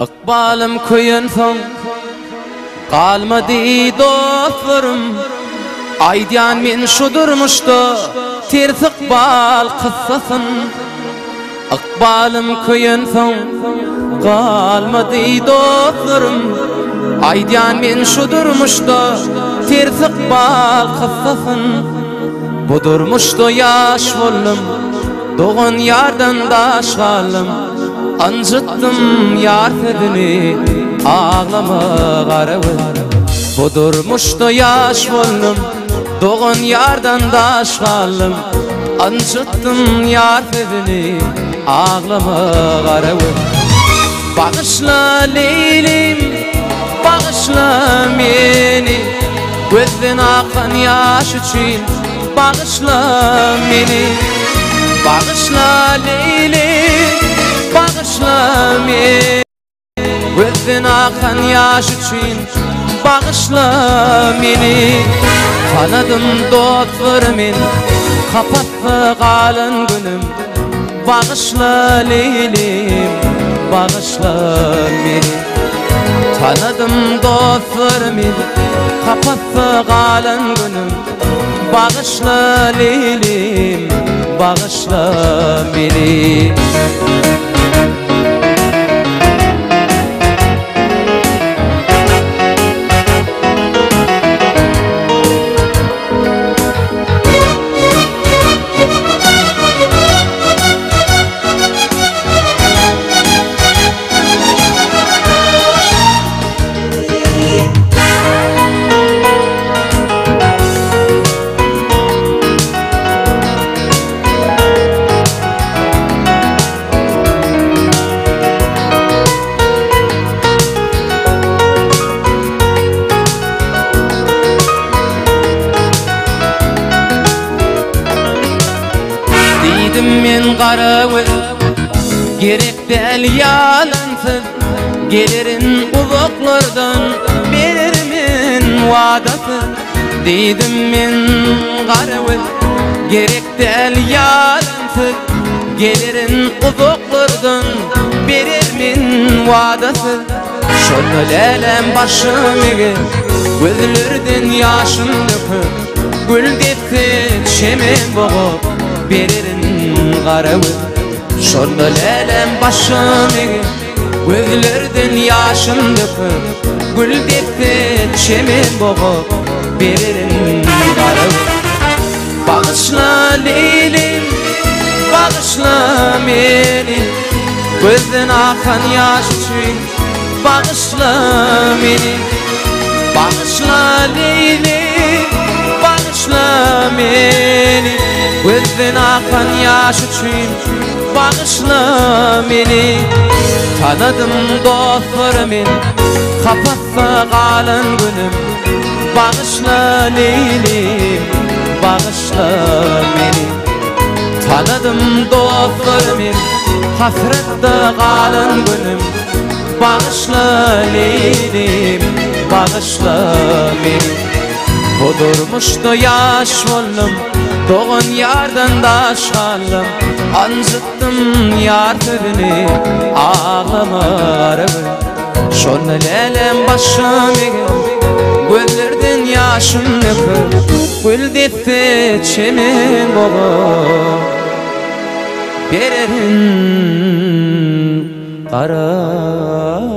Akbalım koyun son kalmadı dostlarım. Aydiyan men şudurmuştu ters akbal kıssasın. Akbalım koyun son kalmadı dostlarım. Aydiyan men şudurmuştu ters akbal kıssasın. Budurmuştu yaş bollum doğun yardan daşgalım. Anjıttım yar tedini ağlama garabı. Budurmuştu yaş bollum doğun yardan daşgalım. Anjıttım yar tedini ağlama garabı. Bağışla Leylim, bağışla meni, gözden akan yaş için bağışla meni. Bağışla Leylim, bağışla meni, gözden akan yaş için bağışla meni. Tanıdım dostlarımın kapattı kalın günüm. Bağışla Leylim, bağışla meni. Tanıdım dostlarımın kapattı kalın günüm. Bağışla Leylim, bağışla beni. Men qarabı gerek del yalansız gelirin uzaklardan beririmin vadası. Dedim men qarabı gerek del yalansız gelirin uzaklardan beririmin vadası. Şonu lelem başımı gözlerden yaşım döküp gül depti çemen boğup beririn garabı. Şonu lelem başımı gözlerden yaşım döküp gül depti çemen boğup beririn garabı. Bağışla Leylim, bağışla meni, gözden akan yaş için bağışla meni. Bağışla Leylim, bağışla meni, gözden akan yaş için bağışla meni. Tanıdım dostlarımın kapattı kalın günüm. Bağışla Leylim, bağışla meni. Tanıdım dostlarımın hasrette kalın günüm. Bağışla Leylim, bağışla meni. Budurmuştu yaş bollum doğun yardan daşgalım. Anjıttım yar tedini ağlama garabı. Şonu lelem başımı gözlerden yaşım döküp gül depti çemen boğup beririn garabı.